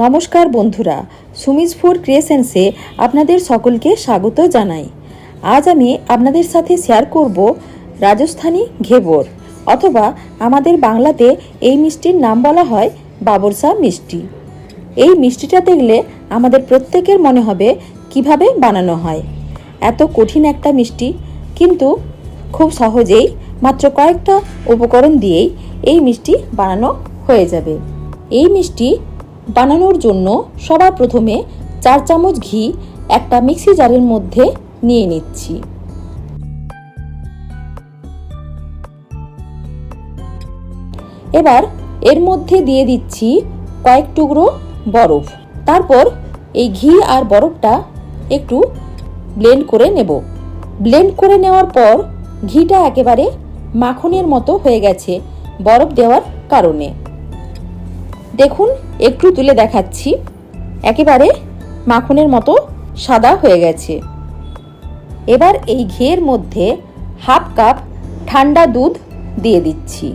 নমস্কার বন্ধুরা, সুমিজ ফুড ক্রিয়েশনসে আপনাদের সকলকে স্বাগত জানাই। আজ আমি আপনাদের সাথে শেয়ার করব রাজস্থানী ঘেবর, অথবা আমাদের বাংলাতে এই মিষ্টির নাম বলা হয় বাবরসা মিষ্টি। এই মিষ্টিটা দেখলে আমাদের প্রত্যেকের মনে হবে কিভাবে বানানো হয়। এত কঠিন একটা মিষ্টি, কিন্তু খুব সহজেই মাত্র কয়েকটা উপকরণ দিয়েই এই মিষ্টি বানানো হয়ে যাবে। এই মিষ্টি বানানোর জন্য সবার প্রথমে 4 চামচ ঘি একটা মিক্সি জারের মধ্যে নিয়ে নিচ্ছি। এবার এর মধ্যে দিয়ে দিচ্ছি কয়েক টুকরো বরফ। তারপর এই ঘি আর বরফটা একটু ব্লেন্ড করে নেব। ব্লেন্ড করে নেওয়ার পর ঘিটা একেবারে মাখনের মতো হয়ে গেছে বরফ দেওয়ার কারণে। দেখুন, একটু তুলে দেখাচ্ছি, একেবারে মাখনের মতো সাদা হয়ে গেছে। এবার এই ঘিয়ের মধ্যে হাফ কাপ ঠান্ডা দুধ দিয়ে দিচ্ছি।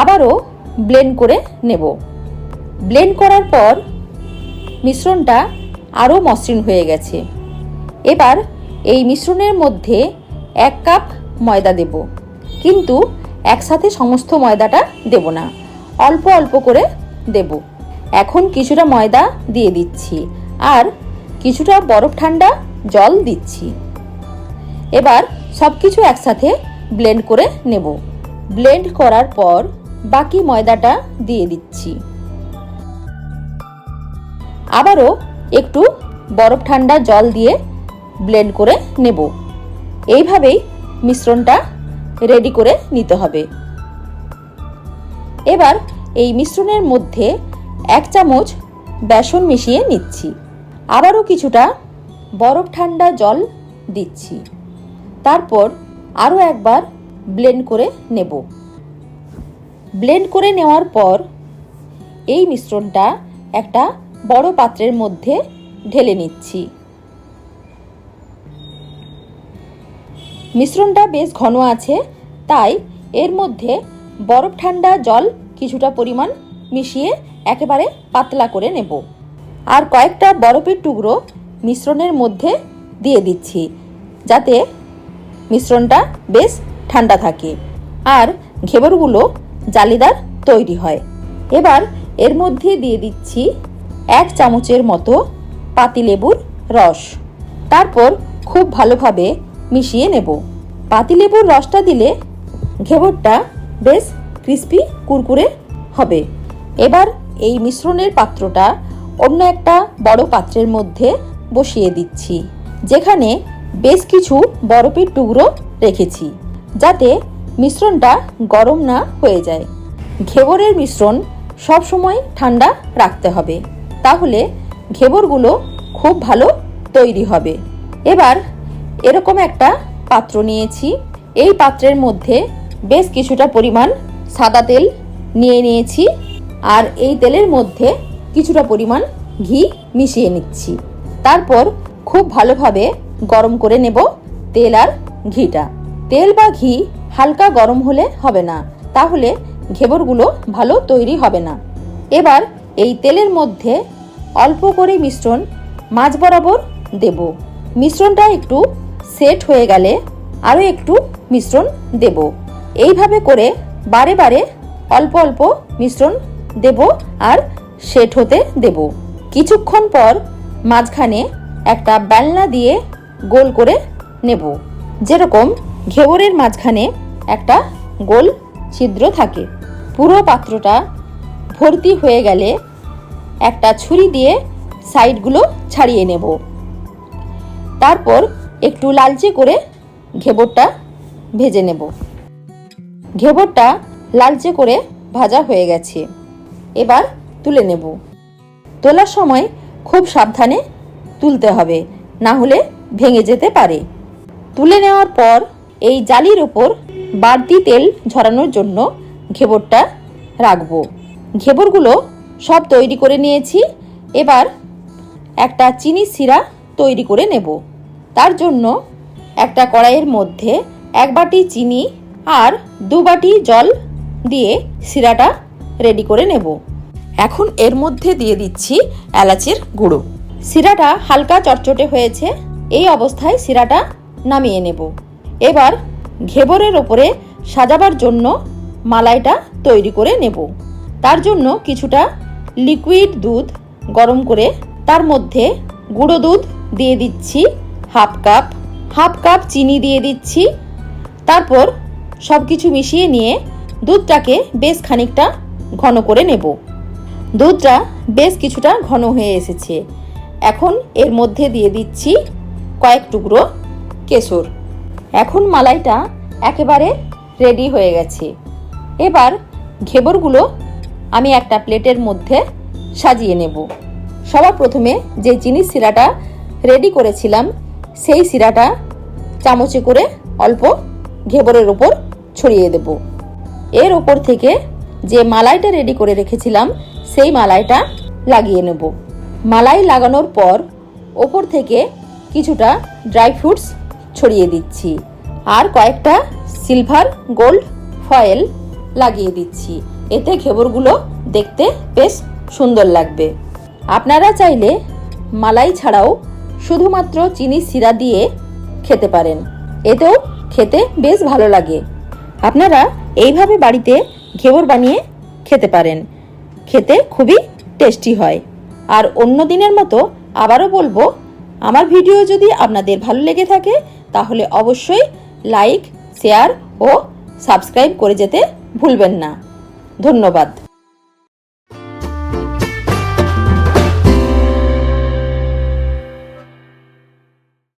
আবারও ব্লেন্ড করে নেব। ব্লেন্ড করার পর মিশ্রণটা আরও মসৃণ হয়ে গেছে। এবার এই মিশ্রণের মধ্যে 1 কাপ ময়দা দেব, কিন্তু একসাথে সমস্ত ময়দাটা দেব না, অল্প অল্প করে দেব। এখন কিছুটা ময়দা দিয়ে দিচ্ছি আর কিছুটা বরফ ঠান্ডা জল দিচ্ছি। এবার সব কিছু একসাথে ব্লেন্ড করে নেব। ব্লেন্ড করার পর বাকি ময়দাটা দিয়ে দিচ্ছি। আবারও একটু বরফ ঠান্ডা জল দিয়ে ব্লেন্ড করে নেব। এইভাবেই মিশ্রণটা রেডি করে নিতে হবে। এবার এই মিশ্রণের মধ্যে 1 চামচ বেসন মিশিয়ে নিচ্ছি। আবারও কিছুটা বরফ ঠান্ডা জল দিচ্ছি। তারপর আরও একবার ব্লেন্ড করে নেব। ব্লেন্ড করে নেওয়ার পর এই মিশ্রণটা একটা বড় পাত্রের মধ্যে ঢেলে নিচ্ছি। মিশ্রণটা বেশ ঘন আছে, তাই এর মধ্যে বরফ ঠান্ডা জল কিছুটা পরিমাণ মিশিয়ে একেবারে পাতলা করে নেব। আর কয়েকটা বরফের টুকরো মিশ্রণের মধ্যে দিয়ে দিচ্ছি, যাতে মিশ্রণটা বেশ ঠান্ডা থাকে আর ঘেবরগুলো জালিদার তৈরি হয়। এবার এর মধ্যে দিয়ে দিচ্ছি 1 চামচের মতো পাতিলেবুর রস। তারপর খুব ভালোভাবে মিশিয়ে নেব। পাতিলেবুর রসটা দিলে ঘেবরটা বেশ ক্রিস্পি কুরকুরে হবে। এবার এই মিশ্রণের পাত্রটা অন্য একটা বড় পাত্রের মধ্যে বসিয়ে দিচ্ছি, যেখানে বেশ কিছু বরফের টুকরো রেখেছি, যাতে মিশ্রণটা গরম না হয়ে যায়। ঘেবরের মিশ্রণ সব সময় ঠান্ডা রাখতে হবে, তাহলে ঘেবরগুলো খুব ভালো তৈরি হবে। এবার এরকম একটা পাত্র নিয়েছি। এই পাত্রের মধ্যে বেশ কিছুটা পরিমাণ সাদা তেল নিয়ে নিয়েছি, আর এই তেলের মধ্যে কিছুটা পরিমাণ ঘি মিশিয়ে নিচ্ছি। তারপর খুব ভালোভাবে গরম করে নেব তেল আর ঘিটা। তেল বা ঘি হালকা গরম হলে হবে না, তাহলে ঘেবরগুলো ভালো তৈরি হবে না। এবার এই তেলের মধ্যে অল্প করে মিশ্রণ মাঝ বরাবর দেব। মিশ্রণটা একটু সেট হয়ে গেলে আরও একটু মিশ্রণ দেব। এইভাবে করে বারে বারে অল্প অল্প মিশ্রণ দেব আর সেট হতে দেব। কিছুক্ষণ পর মাঝখানে একটা বেলনা দিয়ে গোল করে নেব, যেরকম ঘেবরের মাঝখানে একটা গোল ছিদ্র থাকে। পুরো পাত্রটা ভর্তি হয়ে গেলে একটা ছুরি দিয়ে সাইডগুলো ছাড়িয়ে নেব। তারপর একটু লালচে করে ঘেবরটা ভেজে নেব। ঘেবরটা লালচে করে ভাজা হয়ে গেছে। এবার তুলে নেব। তোলার সময় খুব সাবধানে তুলতে হবে, না হলে ভেঙে যেতে পারে। তুলে নেওয়ার পর এই জালির ওপর বাড়তি তেল ঝরানোর জন্য ঘেবরটা রাখবো। ঘেবরগুলো সব তৈরি করে নিয়েছি। এবার একটা চিনির শিরা তৈরি করে নেব। তার জন্য একটা কড়াইয়ের মধ্যে 1 বাটি চিনি আর 2 বাটি জল দিয়ে শিরাটা রেডি করে নেব। এখন এর মধ্যে দিয়ে দিচ্ছি এলাচের গুঁড়ো। শিরাটা হালকা চটচটে হয়েছে, এই অবস্থায় শিরাটা নামিয়ে নেব। এবার ঘেবরের ওপরে সাজাবার জন্য মালাইটা তৈরি করে নেব। তার জন্য কিছুটা লিকুইড দুধ গরম করে তার মধ্যে গুঁড়ো দুধ দিয়ে দিচ্ছি হাফ কাপ চিনি দিয়ে দিচ্ছি। তারপর সব কিছু মিশিয়ে নিয়ে দুধটাকে বেশ খানিকটা ঘন করে নেব। দুধটা বেশ কিছুটা ঘন হয়ে এসেছে। এখন এর মধ্যে দিয়ে দিচ্ছি কয়েক টুকরো কেশর। এখন মালাইটা একেবারে রেডি হয়ে গেছে। এবার ঘেবরগুলো আমি একটা প্লেটের মধ্যে সাজিয়ে নেব। সবার প্রথমে যে চিনির শিরাটা রেডি করেছিলাম সেই শিরাটা চামচে করে অল্প ঘেবরের ওপর ছড়িয়ে দেব। এর ওপর থেকে যে মালাইটা রেডি করে রেখেছিলাম সেই মালাইটা লাগিয়ে নেব। মালাই লাগানোর পর ওপর থেকে কিছুটা ড্রাই ফ্রুটস ছড়িয়ে দিচ্ছি আর কয়েকটা সিলভার গোল্ড ফয়েল লাগিয়ে দিচ্ছি। এতে ঘেবরগুলো দেখতে বেশ সুন্দর লাগবে। আপনারা চাইলে মালাই ছাড়াও শুধুমাত্র চিনির শিরা দিয়ে খেতে পারেন, এতেও খেতে বেশ ভালো লাগে। আপনারা এইভাবে বাড়িতে ঘেবর বানিয়ে খেতে পারেন, খেতে খুবই টেস্টি হয়। আর অন্য দিনের মতো আবারও বলবো, আমার ভিডিও যদি আপনাদের ভালো লেগে থাকে তাহলে অবশ্যই লাইক, শেয়ার ও সাবস্ক্রাইব করে যেতে ভুলবেন না। ধন্যবাদ।